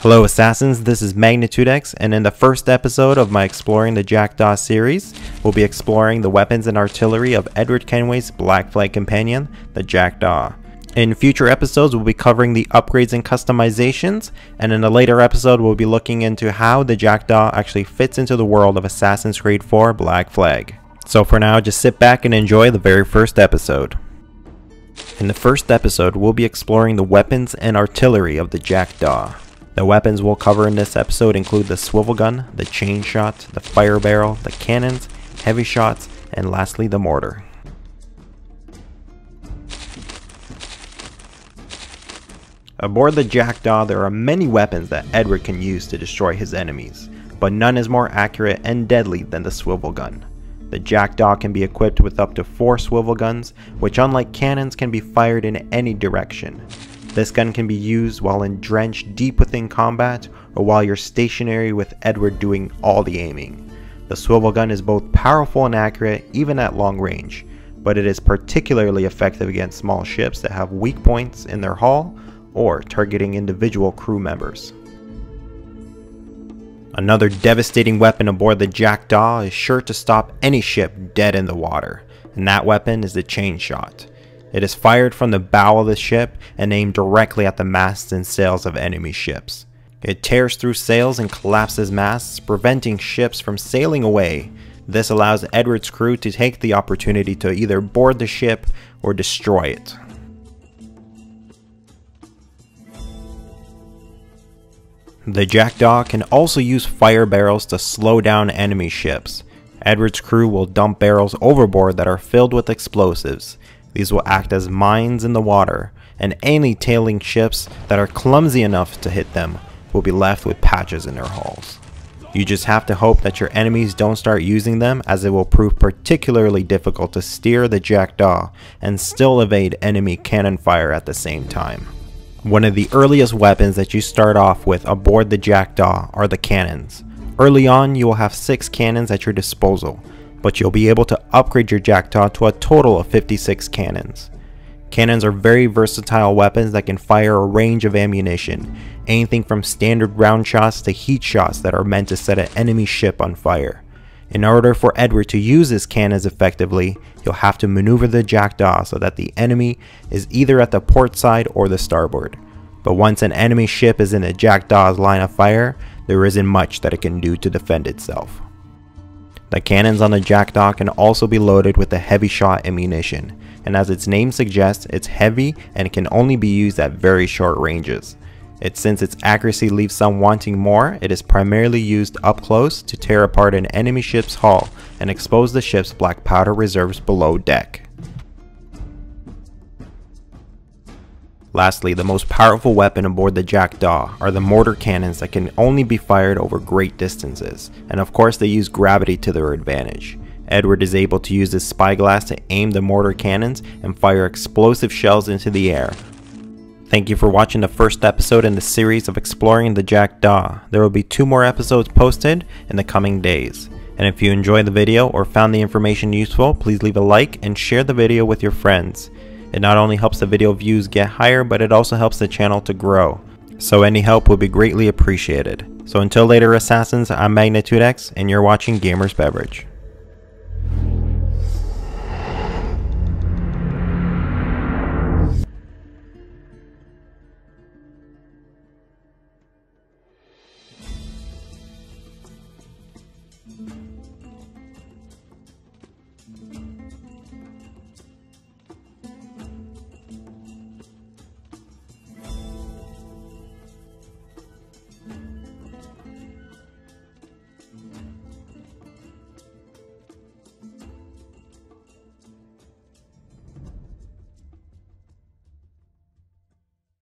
Hello Assassins, this is Magnitude X, and in the first episode of my Exploring the Jackdaw series, we'll be exploring the weapons and artillery of Edward Kenway's Black Flag companion, the Jackdaw. In future episodes, we'll be covering the upgrades and customizations, and in a later episode, we'll be looking into how the Jackdaw actually fits into the world of Assassin's Creed 4 Black Flag. So for now, just sit back and enjoy the very first episode. In the first episode, we'll be exploring the weapons and artillery of the Jackdaw. The weapons we'll cover in this episode include the Swivel Gun, the Chain Shot, the Fire Barrel, the Cannons, Heavy Shots, and lastly the Mortar. Aboard the Jackdaw, there are many weapons that Edward can use to destroy his enemies, but none is more accurate and deadly than the Swivel Gun. The Jackdaw can be equipped with up to 4 swivel guns, which unlike cannons can be fired in any direction. This gun can be used while drenched deep within combat or while you're stationary with Edward doing all the aiming. The swivel gun is both powerful and accurate even at long range, but it is particularly effective against small ships that have weak points in their hull or targeting individual crew members. Another devastating weapon aboard the Jackdaw is sure to stop any ship dead in the water, and that weapon is the Chain Shot. It is fired from the bow of the ship and aimed directly at the masts and sails of enemy ships. It tears through sails and collapses masts, preventing ships from sailing away. This allows Edward's crew to take the opportunity to either board the ship or destroy it. The Jackdaw can also use fire barrels to slow down enemy ships. Edward's crew will dump barrels overboard that are filled with explosives. These will act as mines in the water, and any tailing ships that are clumsy enough to hit them will be left with patches in their hulls. You just have to hope that your enemies don't start using them, as it will prove particularly difficult to steer the Jackdaw and still evade enemy cannon fire at the same time. One of the earliest weapons that you start off with aboard the Jackdaw are the cannons. Early on, you will have 6 cannons at your disposal, but you'll be able to upgrade your Jackdaw to a total of 56 cannons. Cannons are very versatile weapons that can fire a range of ammunition, anything from standard round shots to heat shots that are meant to set an enemy ship on fire. In order for Edward to use his cannons effectively, you'll have to maneuver the Jackdaw so that the enemy is either at the port side or the starboard. But once an enemy ship is in the Jackdaw's line of fire, there isn't much that it can do to defend itself. The cannons on the Jackdaw can also be loaded with the heavy shot ammunition, and as its name suggests, it's heavy and can only be used at very short ranges. Since its accuracy leaves some wanting more, it is primarily used up close to tear apart an enemy ship's hull and expose the ship's black powder reserves below deck. Lastly, the most powerful weapon aboard the Jackdaw are the mortar cannons that can only be fired over great distances, and of course they use gravity to their advantage. Edward is able to use his spyglass to aim the mortar cannons and fire explosive shells into the air. Thank you for watching the first episode in the series of Exploring the Jackdaw. There will be 2 more episodes posted in the coming days. And if you enjoyed the video or found the information useful, please leave a like and share the video with your friends. It not only helps the video views get higher, but it also helps the channel to grow. So any help would be greatly appreciated. So until later Assassins, I'm Magnitude X, and you're watching Gamers Beverage.